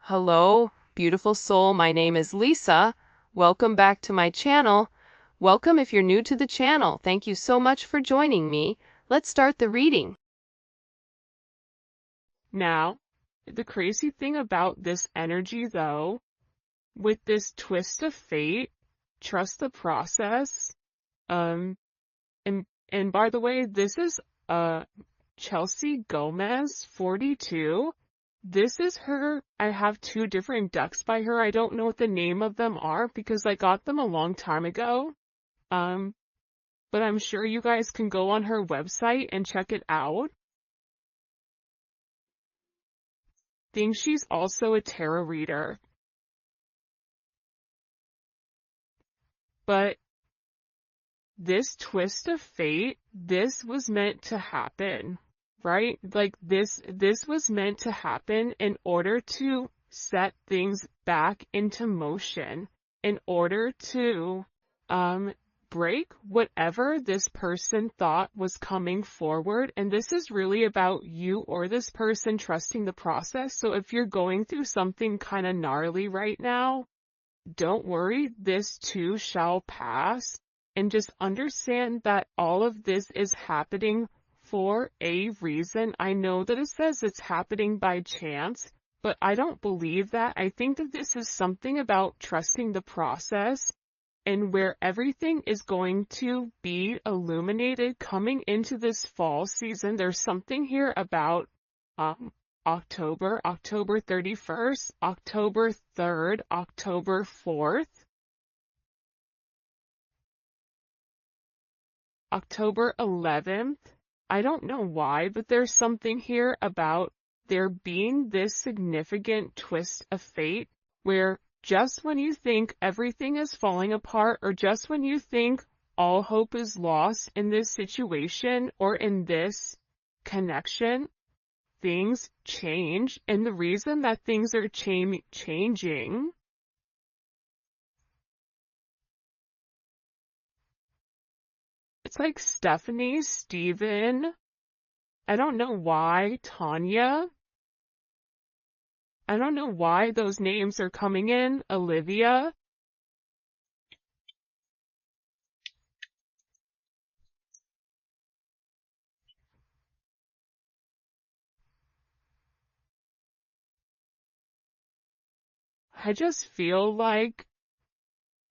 Hello, beautiful soul. My name is Lisa. Welcome back to my channel. Welcome if you're new to the channel. Thank you so much for joining me. Let's start the reading. Now, the crazy thing about this energy, though, with this twist of fate, trust the process. Um, and by the way, this is Chelsea Gomez, 42. This is her. I have two different decks by her. I don't know what the name of them are because I got them a long time ago. Um, but I'm sure you guys can go on her website and check it out. Think she's also a tarot reader. But this twist of fate, this was meant to happen, right? Like this was meant to happen in order to set things back into motion, in order to break whatever this person thought was coming forward. And this is really about you or this person trusting the process. So if you're going through something kind of gnarly right now, don't worry, this too shall pass. And just understand that all of this is happening for a reason. I know that it says it's happening by chance, but I don't believe that. I think that this is something about trusting the process and where everything is going to be illuminated coming into this fall season. There's something here about October 31st, October 3rd, October 4th, October 11th. I don't know why, but there's something here about there being this significant twist of fate where just when you think everything is falling apart, or just when you think all hope is lost in this situation or in this connection, things change. And the reason that things are changing, it's like Stephanie, Steven, I don't know why, Tanya, I don't know why those names are coming in, Olivia. I just feel like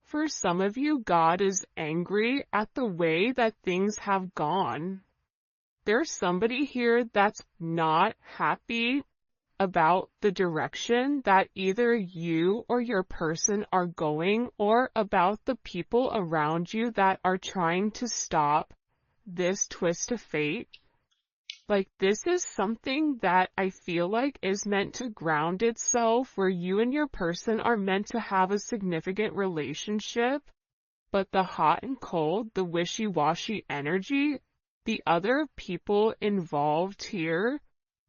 for some of you, God is angry at the way that things have gone. There's somebody here that's not happy about the direction that either you or your person are going, or about the people around you that are trying to stop this twist of fate. Like, this is something that I feel like is meant to ground itself, where you and your person are meant to have a significant relationship, but the hot and cold, the wishy-washy energy, the other people involved here,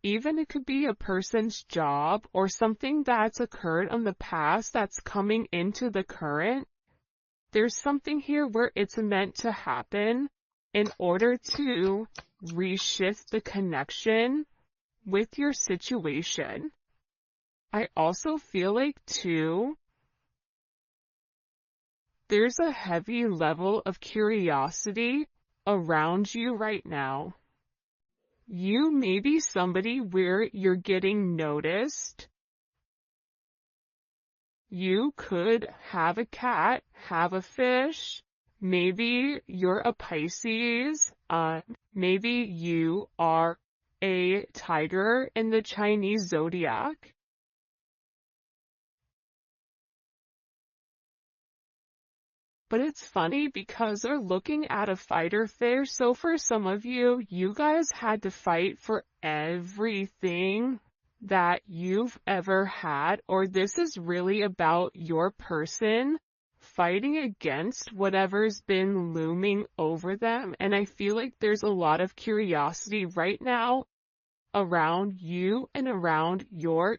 even it could be a person's job or something that's occurred in the past that's coming into the current. There's something here where it's meant to happen in order to reshift the connection with your situation. I also feel like, too, there's a heavy level of curiosity around you right now. You may be somebody where you're getting noticed. You could have a cat, have a fish. Maybe you're a Pisces. Maybe you are a tiger in the Chinese zodiac. But it's funny because they're looking at a fighter fish. So for some of you, you guys had to fight for everything that you've ever had, or this is really about your person fighting against whatever's been looming over them. And I feel like there's a lot of curiosity right now around you and around your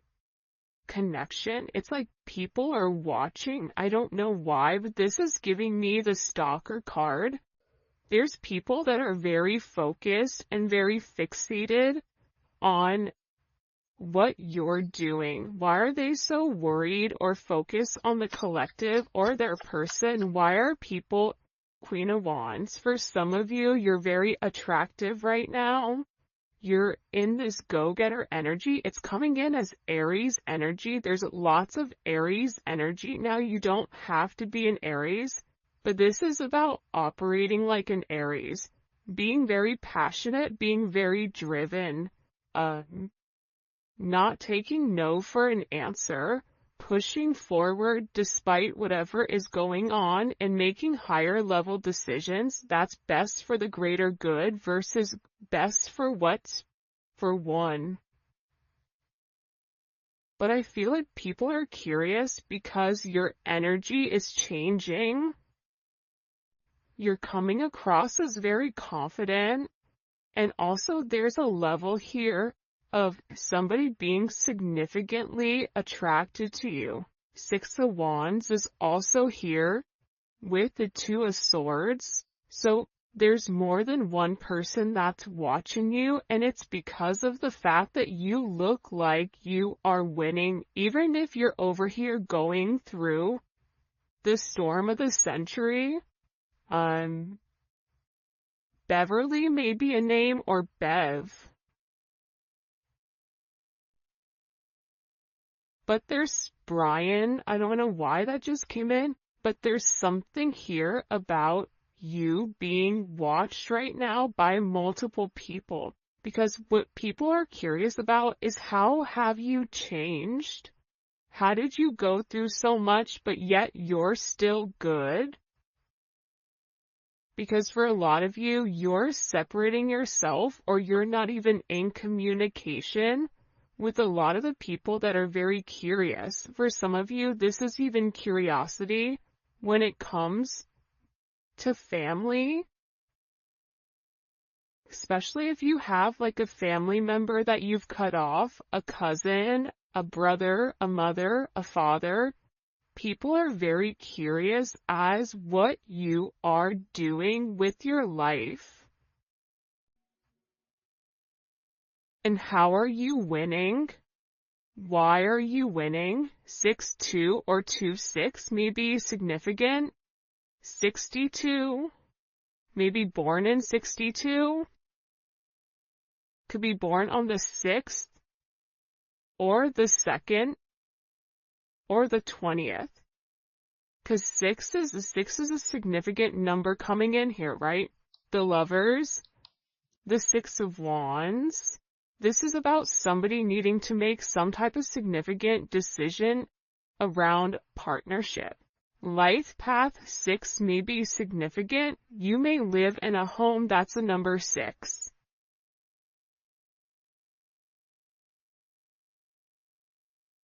connection. It's like people are watching. I don't know why, but this is giving me the stalker card. There's people that are very focused and very fixated on what you're doing. Why are they so worried or focused on the collective or their person? Why are people Queen of Wands? For some of you, you're very attractive right now. You're in this go-getter energy. It's coming in as Aries energy. There's lots of Aries energy. Now, you don't have to be an Aries, but this is about operating like an Aries, being very passionate, being very driven, not taking no for an answer, pushing forward despite whatever is going on, and making higher level decisions that's best for the greater good versus best for what's for one. But I feel like people are curious because your energy is changing. You're coming across as very confident, and also there's a level here of somebody being significantly attracted to you. Six of Wands is also here with the Two of Swords. So there's more than one person that's watching you, and it's because of the fact that you look like you are winning, even if you're over here going through the storm of the century. Beverly may be a name, or Bev. But there's Brian. I don't know why that just came in, but there's something here about you being watched right now by multiple people. Because what people are curious about is, how have you changed? How did you go through so much, but yet you're still good? Because for a lot of you, you're separating yourself, or you're not even in communication with a lot of the people that are very curious. For some of you, this is even curiosity when it comes to family. Especially if you have like a family member that you've cut off, a cousin, a brother, a mother, a father. People are very curious as what you are doing with your life. And how are you winning? Why are you winning? 6-2 or 2-6 may be significant. 62, maybe born in 62. Could be born on the 6th, or the 2nd, or the 20th. Because 6 is a significant number coming in here, right? The Lovers, the Six of Wands. This is about somebody needing to make some type of significant decision around partnership. Life path 6 may be significant. You may live in a home that's a number 6.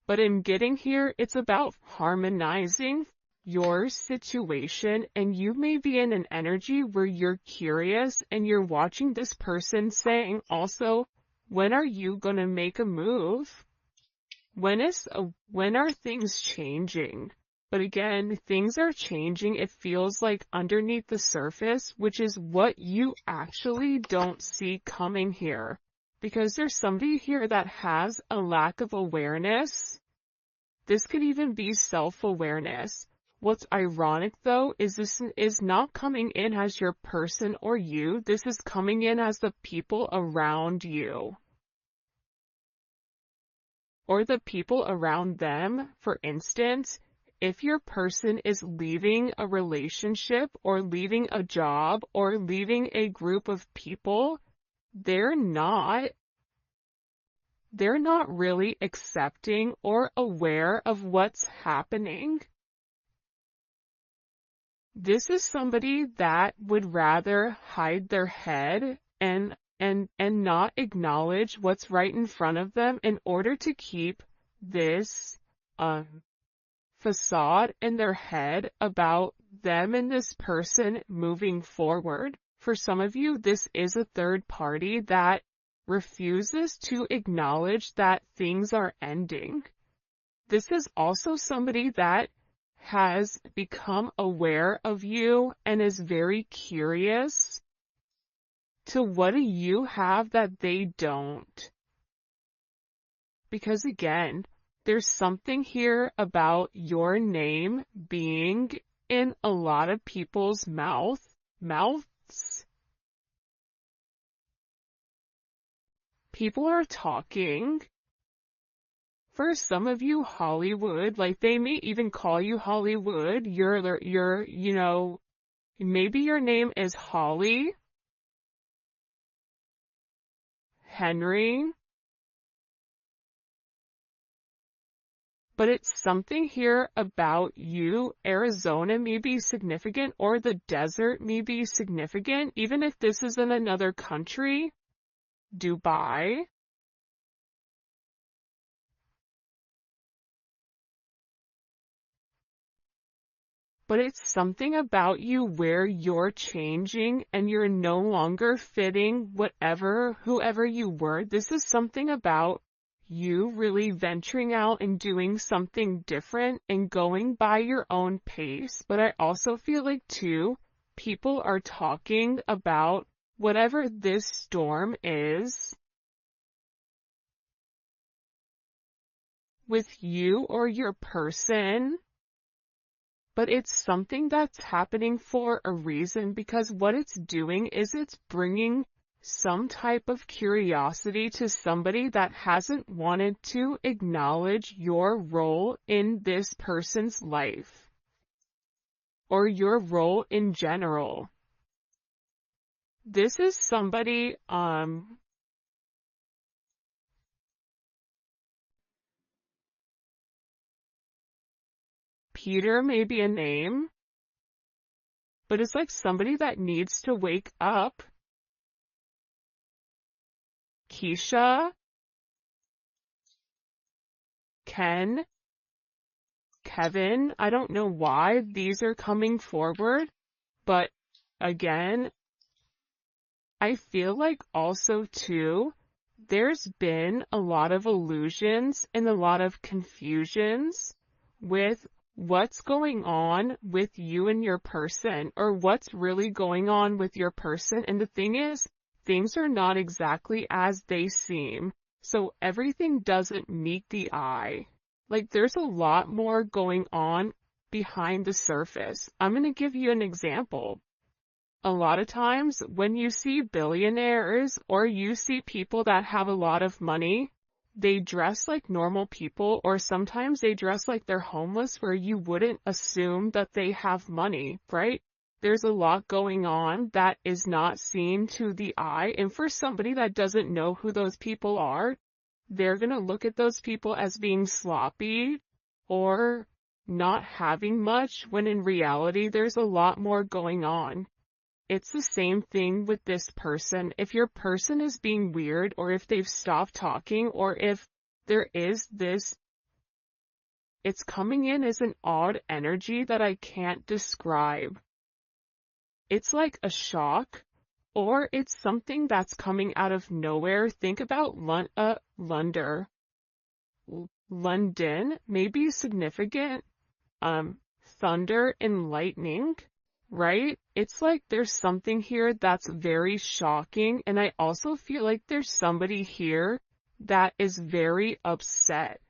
But in getting here, it's about harmonizing your situation, and you may be in an energy where you're curious and you're watching this person saying also, when are you going to make a move? When are things changing? But again, things are changing. It feels like underneath the surface, which is what you actually don't see coming here. Because there's somebody here that has a lack of awareness. This could even be self-awareness. What's ironic though is this is not coming in as your person or you. This is coming in as the people around you. Or the people around them. For instance, if your person is leaving a relationship or leaving a job or leaving a group of people, they're not really accepting or aware of what's happening. This is somebody that would rather hide their head and not acknowledge what's right in front of them in order to keep this facade in their head about them and this person moving forward. For some of you, this is a third party that refuses to acknowledge that things are ending. This is also somebody that has become aware of you and is very curious to what do you have that they don't. Because again, there's something here about your name being in a lot of people's mouths. People are talking. For some of you, Hollywood, like they may even call you Hollywood. Maybe your name is Holly, Henry, but it's something here about you. Arizona may be significant, or the desert may be significant, even if this is in another country. Dubai. But it's something about you where you're changing and you're no longer fitting whoever you were. This is something about you really venturing out and doing something different and going by your own pace. But I also feel like too, people are talking about whatever this storm is with you or your person. But it's something that's happening for a reason, because what it's doing is it's bringing some type of curiosity to somebody that hasn't wanted to acknowledge your role in this person's life or your role in general. This is somebody, Peter may be a name, but it's like somebody that needs to wake up. Keisha, Ken, Kevin, I don't know why these are coming forward, but again, I feel like also too, there's been a lot of illusions and a lot of confusions with what's going on with you and your person, or what's really going on with your person. And the thing is, things are not exactly as they seem. So everything doesn't meet the eye. Like there's a lot more going on behind the surface. I'm going to give you an example. A lot of times when you see billionaires or you see people that have a lot of money, they dress like normal people, or sometimes they dress like they're homeless, where you wouldn't assume that they have money, right? There's a lot going on that is not seen to the eye, and for somebody that doesn't know who those people are, they're going to look at those people as being sloppy or not having much, when in reality there's a lot more going on. It's the same thing with this person. If your person is being weird, or if they've stopped talking, or if there is this, it's coming in as an odd energy that I can't describe. It's like a shock, or it's something that's coming out of nowhere. Think about London may be significant, thunder and lightning. Right? It's like there's something here that's very shocking, and I also feel like there's somebody here that is very upset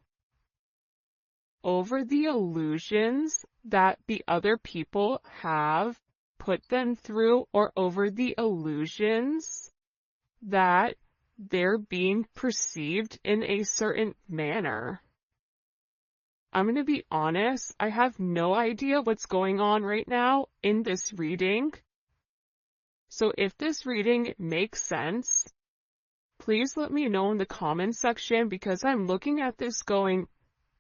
over the illusions that the other people have put them through, or over the illusions that they're being perceived in a certain manner. I'm going to be honest, I have no idea what's going on right now in this reading. So if this reading makes sense, please let me know in the comments section, because I'm looking at this going,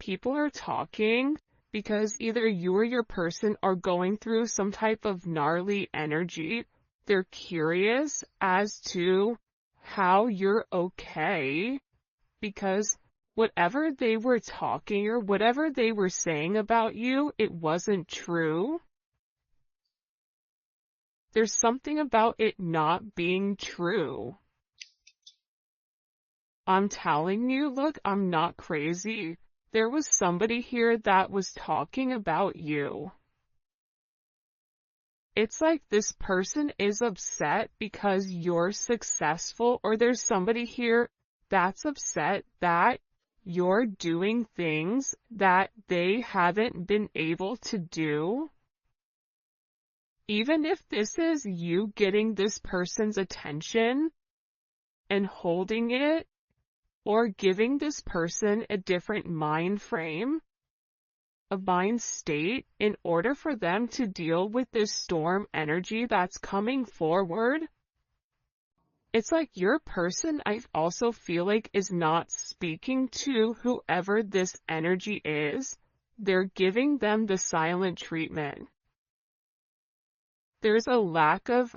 people are talking because either you or your person are going through some type of gnarly energy. They're curious as to how you're okay, because whatever they were talking or whatever they were saying about you, it wasn't true. There's something about it not being true. I'm telling you, look, I'm not crazy. There was somebody here that was talking about you. It's like this person is upset because you're successful, or there's somebody here that's upset that you're doing things that they haven't been able to do. Even if this is you getting this person's attention and holding it, or giving this person a different mind frame, a mind state, in order for them to deal with this storm energy that's coming forward. It's like your person, I also feel like, is not speaking to whoever this energy is. They're giving them the silent treatment. There's a lack of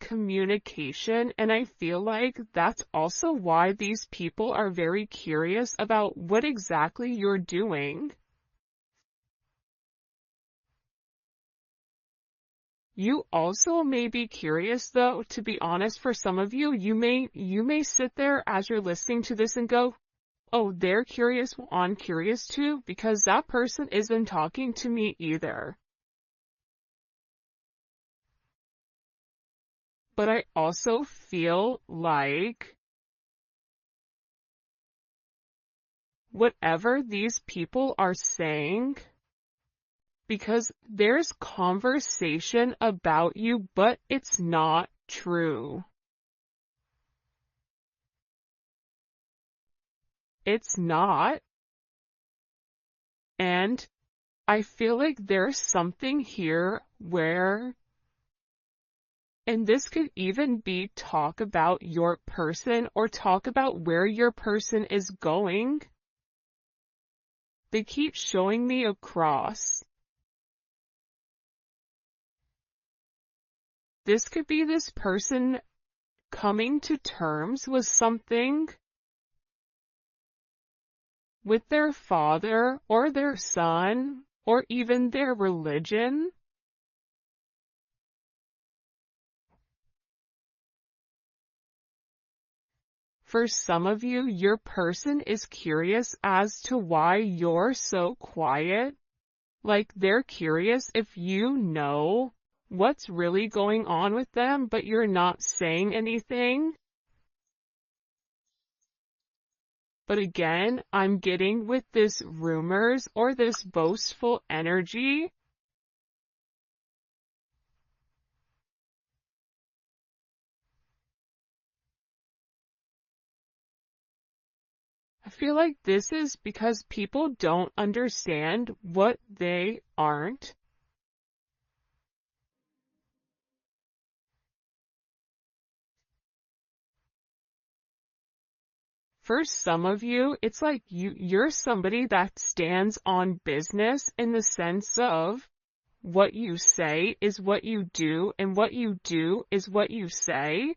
communication, and I feel like that's also why these people are very curious about what exactly you're doing. You also may be curious, though, to be honest. For some of you, you may sit there as you're listening to this and go, oh, they're curious, well, I'm curious too, because that person isn't talking to me either. But I also feel like whatever these people are saying, because there's conversation about you, but it's not true. It's not. And I feel like there's something here where, and this could even be talk about your person or talk about where your person is going. They keep showing me a cross. This could be this person coming to terms with something with their father or their son or even their religion. For some of you, your person is curious as to why you're so quiet. Like, they're curious if you know what's really going on with them, but you're not saying anything. But again, I'm getting with this rumors or this boastful energy. I feel like this is because people don't understand what they aren't. For some of you, it's like you're somebody that stands on business in the sense of what you say is what you do, and what you do is what you say.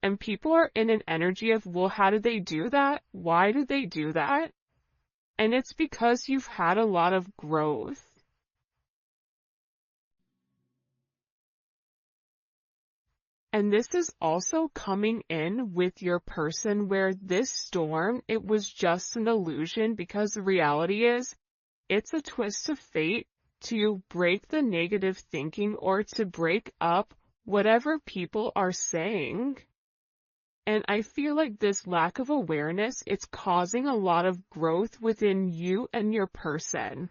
And people are in an energy of, well, how did they do that? Why did they do that? And it's because you've had a lot of growth. And this is also coming in with your person where this storm, it was just an illusion, because the reality is it's a twist of fate to break the negative thinking or to break up whatever people are saying. And I feel like this lack of awareness, it's causing a lot of growth within you and your person.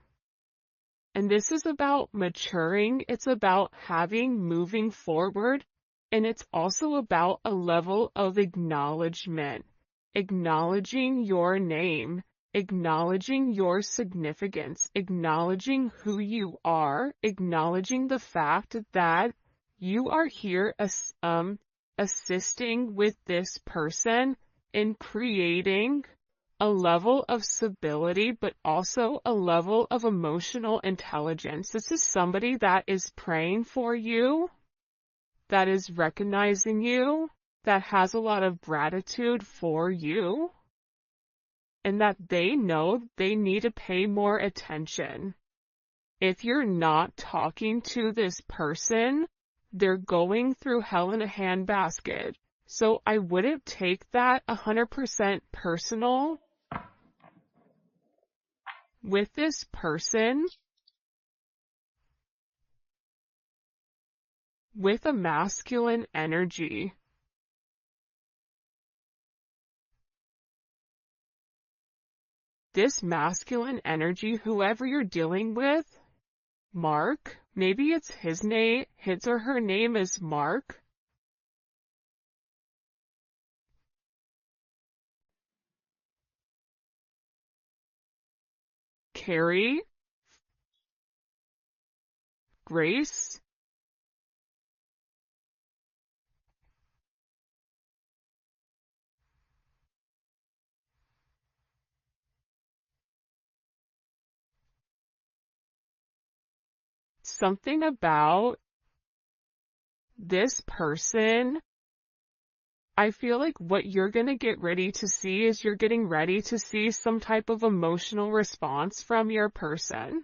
And this is about maturing. It's about moving forward. And it's also about a level of acknowledgement, acknowledging your name, acknowledging your significance, acknowledging who you are, acknowledging the fact that you are here as assisting with this person in creating a level of stability, but also a level of emotional intelligence. This is somebody that is praying for you, that is recognizing you, that has a lot of gratitude for you, and that they know they need to pay more attention. If you're not talking to this person, they're going through hell in a handbasket. So I wouldn't take that 100% personal with this person with a masculine energy. this masculine energy, whoever you're dealing with, Mark, maybe it's his or her name is Mark. Carrie, Grace, something about this person. I feel like what you're going to get ready to see is you're getting ready to see some type of emotional response from your person.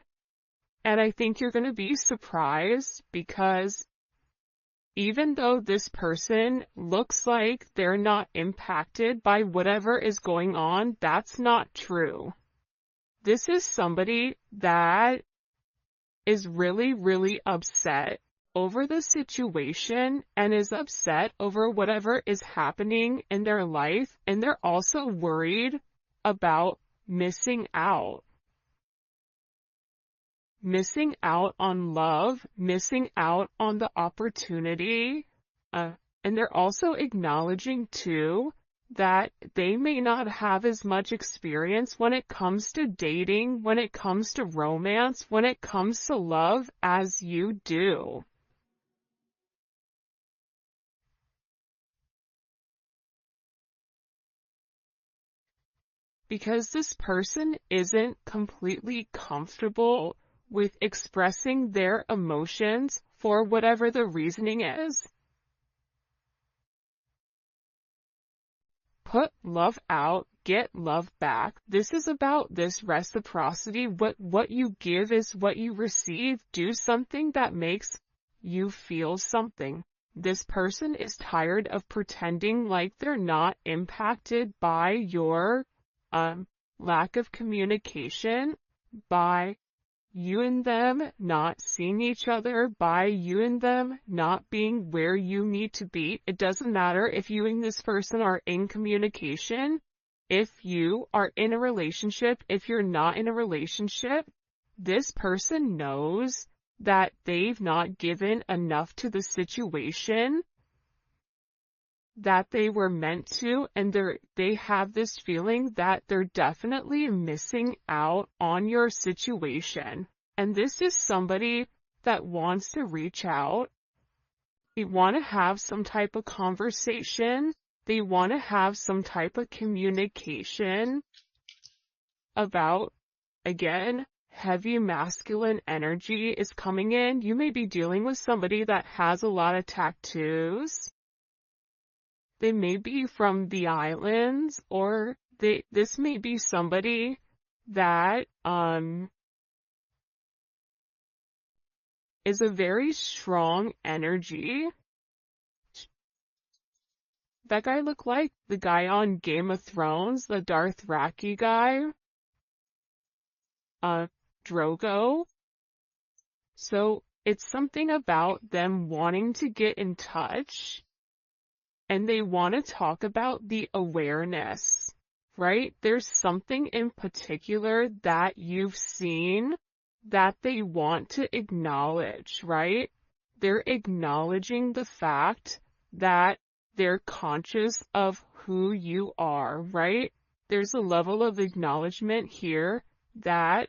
And I think you're going to be surprised because even though this person looks like they're not impacted by whatever is going on, that's not true. This is somebody that is really, really upset over the situation and is upset over whatever is happening in their life, and they're also worried about missing out. Missing out on love, missing out on the opportunity, and they're also acknowledging too that they may not have as much experience when it comes to dating, when it comes to romance, when it comes to love as you do. Because this person isn't completely comfortable with expressing their emotions for whatever the reasoning is. Put love out, get love back. This is about this reciprocity. What you give is what you receive. Do something that makes you feel something. This person is tired of pretending like they're not impacted by your lack of communication, by you and them not seeing each other, by you and them not being where you need to be. It doesn't matter if you and this person are in communication, if you are in a relationship, if you're not in a relationship, this person knows that they've not given enough to the situation that they were meant to, and they have this feeling that they're definitely missing out on your situation. And this is somebody that wants to reach out. They want to have some type of conversation. They want to have some type of communication about, again, heavy masculine energy is coming in. You may be dealing with somebody that has a lot of tattoos. They may be from the islands, or this may be somebody that is a very strong energy. That guy looked like the guy on Game of Thrones, the Dothraki guy. Drogo. So it's something about them wanting to get in touch. And they want to talk about the awareness, right? There's something in particular that you've seen that they want to acknowledge, right? They're acknowledging the fact that they're conscious of who you are, right? There's a level of acknowledgement here that,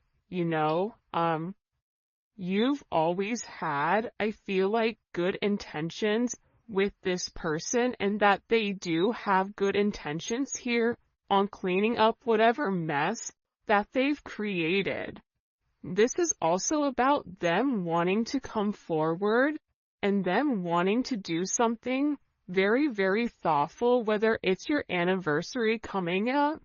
you've always had, I feel like, good intentions with this person, and that they do have good intentions here on cleaning up whatever mess that they've created. This is also about them wanting to come forward and them wanting to do something very, very thoughtful, whether it's your anniversary coming up,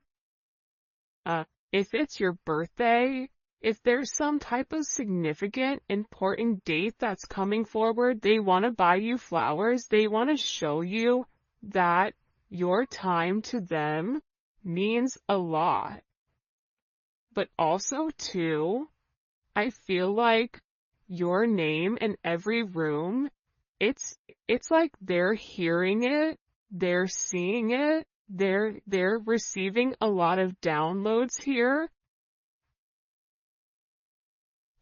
if it's your birthday, if there's some type of significant, important date that's coming forward, they want to buy you flowers. They want to show you that your time to them means a lot. But also, too, I feel like your name in every room, it's like they're hearing it, they're seeing it, they're receiving a lot of downloads here.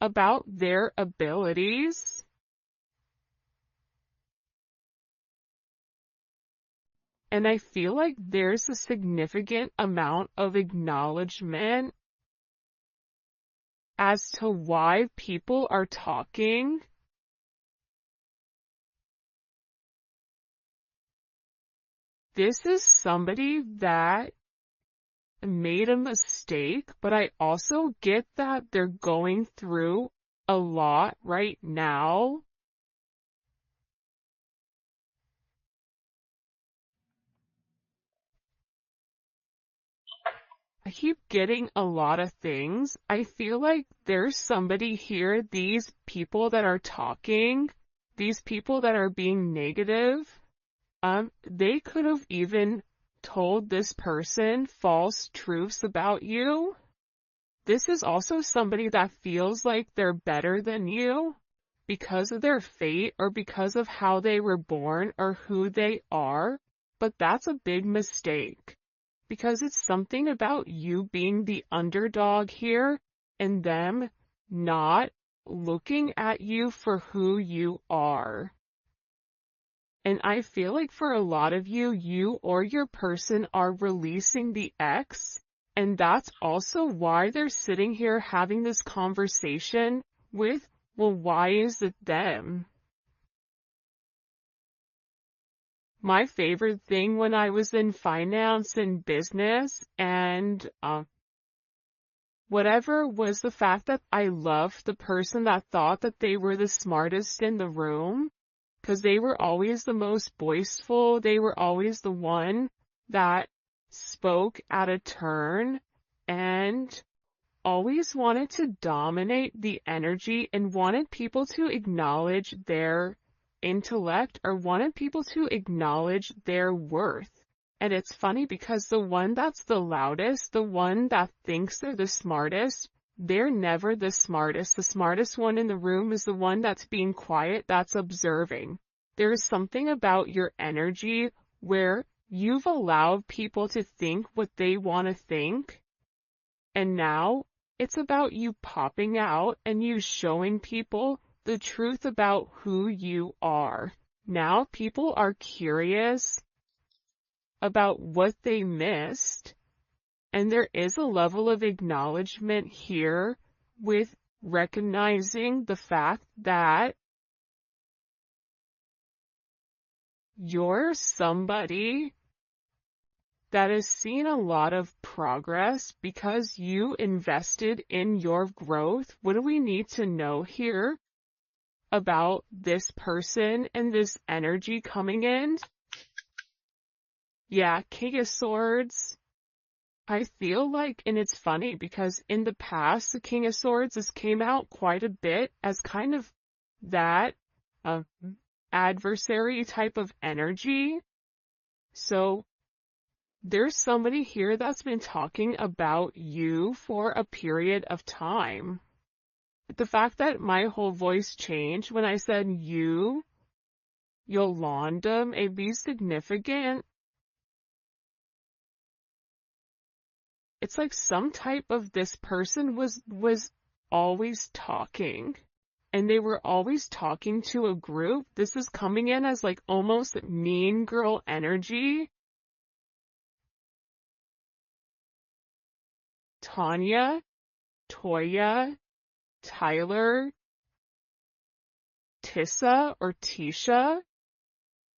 about their abilities. And I feel like there's a significant amount of acknowledgement as to why people are talking. This is somebody that made a mistake, but I also get that they're going through a lot right now. I keep getting a lot of things. I feel like there's somebody here, these people that are talking, these people that are being negative, they could have even told this person false truths about you. This is also somebody that feels like they're better than you because of their fate or because of how they were born or who they are, but that's a big mistake because it's something about you being the underdog here and them not looking at you for who you are. And I feel like for a lot of you, you or your person are releasing the ex, and that's also why they're sitting here having this conversation with, well, why is it them? My favorite thing when I was in finance and business and whatever was the fact that I loved the person that thought that they were the smartest in the room. Because they were always the most boastful, they were always the one that spoke at a turn and always wanted to dominate the energy and wanted people to acknowledge their intellect or wanted people to acknowledge their worth. And it's funny because the one that's the loudest, the one that thinks they're the smartest, they're never the smartest. The smartest one in the room is the one that's being quiet, that's observing. There is something about your energy where you've allowed people to think what they want to think. And now it's about you popping out and you showing people the truth about who you are. Now people are curious about what they missed. And there is a level of acknowledgement here with recognizing the fact that you're somebody that has seen a lot of progress because you invested in your growth. What do we need to know here about this person and this energy coming in? Yeah, King of Swords. I feel like, and it's funny because in the past, the King of Swords has came out quite a bit as kind of that adversary type of energy. So there's somebody here that's been talking about you for a period of time. The fact that my whole voice changed when I said you, Yolanda, may be significant. It's like some type of this person was always talking. And they were always talking to a group. This is coming in as like almost mean girl energy. Tanya, Toya, Tyler, Tissa or Tisha.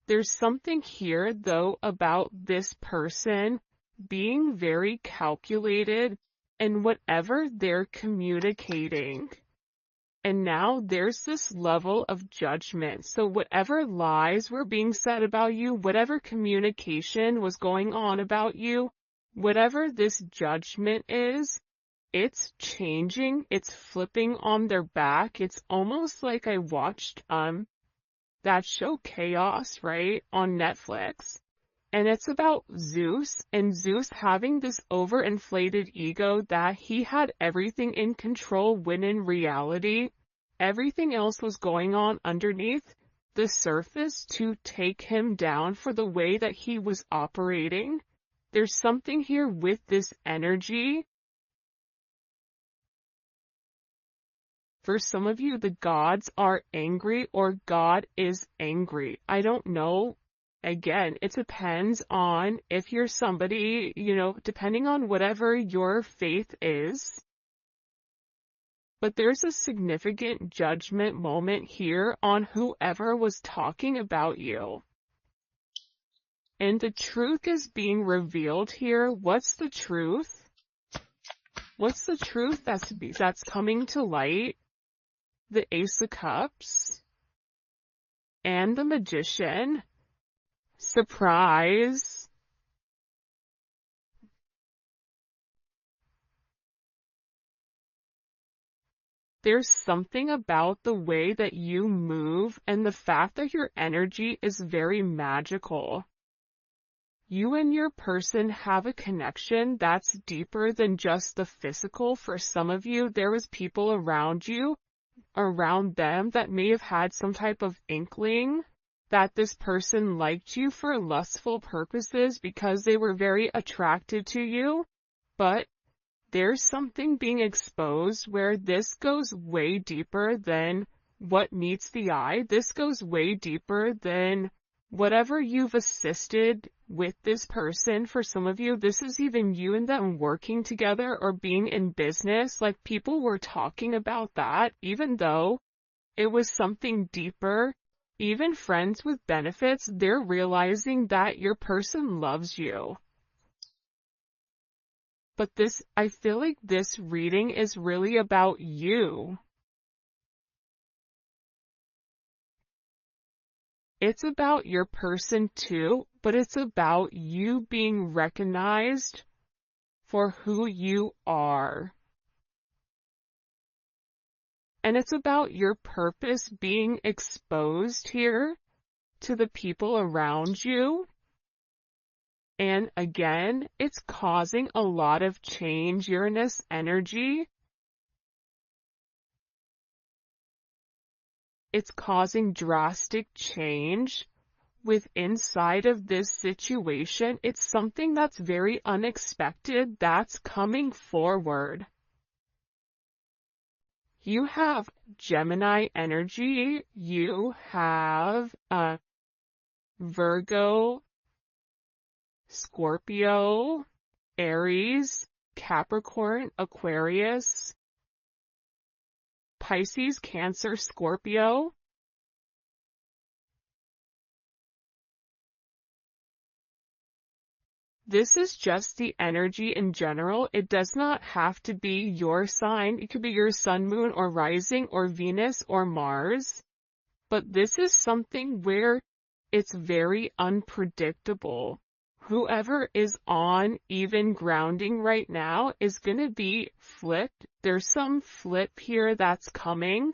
There's something here though about this person being very calculated in whatever they're communicating. And now there's this level of judgment. So whatever lies were being said about you, whatever communication was going on about you, whatever this judgment is, it's changing, it's flipping on their back. It's almost like I watched that show Chaos, right, on Netflix. And it's about Zeus, and Zeus having this overinflated ego that he had everything in control when in reality, everything else was going on underneath the surface to take him down for the way that he was operating. There's something here with this energy For some of you, the gods are angry or God is angry. I don't know. Again, it depends on if you're somebody, depending on whatever your faith is. But there's a significant judgment moment here on whoever was talking about you. And the truth is being revealed here. What's the truth? What's the truth that's coming to light? The Ace of Cups and the Magician. Surprise. There's something about the way that you move and the fact that your energy is very magical. You and your person have a connection that's deeper than just the physical. For some of you, there was people around you, around them, that may have had some type of inkling that this person liked you for lustful purposes because they were very attracted to you. But there's something being exposed where this goes way deeper than what meets the eye. This goes way deeper than whatever you've assisted with this person. For some of you, this is even you and them working together or being in business. Like, people were talking about that, even though it was something deeper. Even friends with benefits, they're realizing that your person loves you. But I feel like this reading is really about you. It's about your person too, but it's about you being recognized for who you are. And it's about your purpose being exposed here to the people around you. And again, it's causing a lot of change, Uranus energy. It's causing drastic change with inside of this situation. It's something that's very unexpected that's coming forward. You have Gemini energy. You have Virgo, Scorpio, Aries, Capricorn, Aquarius, Pisces, Cancer, Scorpio. This is just the energy in general. It does not have to be your sign. It could be your sun, moon, or rising, or Venus, or Mars. But this is something where it's very unpredictable. Whoever is on even grounding right now is going to be flipped. There's some flip here that's coming,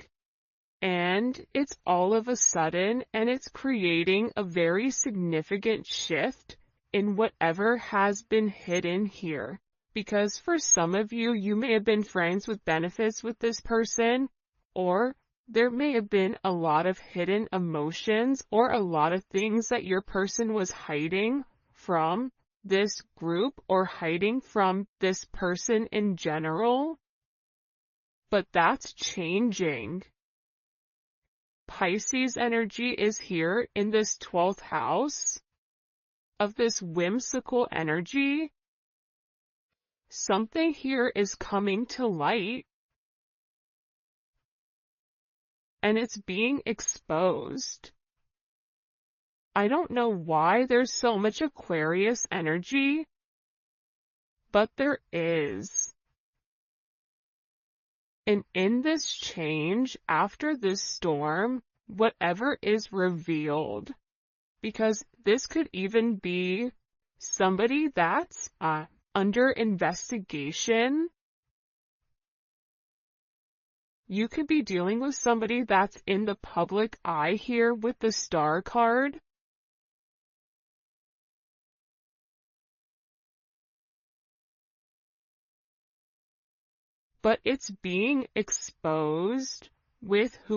and it's all of a sudden, and it's creating a very significant shift in whatever has been hidden here. Because for some of you, you may have been friends with benefits with this person, or there may have been a lot of hidden emotions or a lot of things that your person was hiding from this group or hiding from this person in general. But that's changing. Pisces energy is here in this 12th house of this whimsical energy. Something here is coming to light, and it's being exposed. I don't know why there's so much Aquarius energy, but there is. And in this change, after this storm, whatever is revealed, because this could even be somebody that's under investigation. You could be dealing with somebody that's in the public eye here with the Star card. But it's being exposed with who